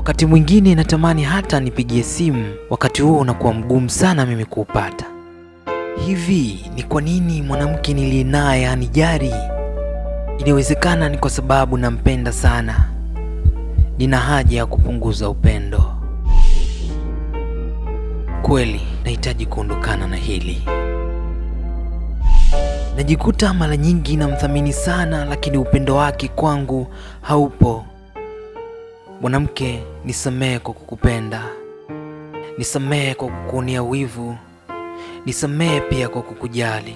Wakati mwingine natamani hata nipigie simu, wakati huo unakuwa mgumu sana mimi kuupata. Hivi ni kwa nini mwanamke niliye naye hanijali? Inawezekana ni kwa sababu nampenda sana. Nina haja ya kupunguza upendo. Kweli nahitaji kuondokana na hili. Najikuta mara nyingi namthamini sana, lakini upendo wake kwangu haupo. Mwanamke, nisamehe kwa kukupenda. Nisamehe kwa kukuonea wivu. Nisamehe pia kwa kukujali.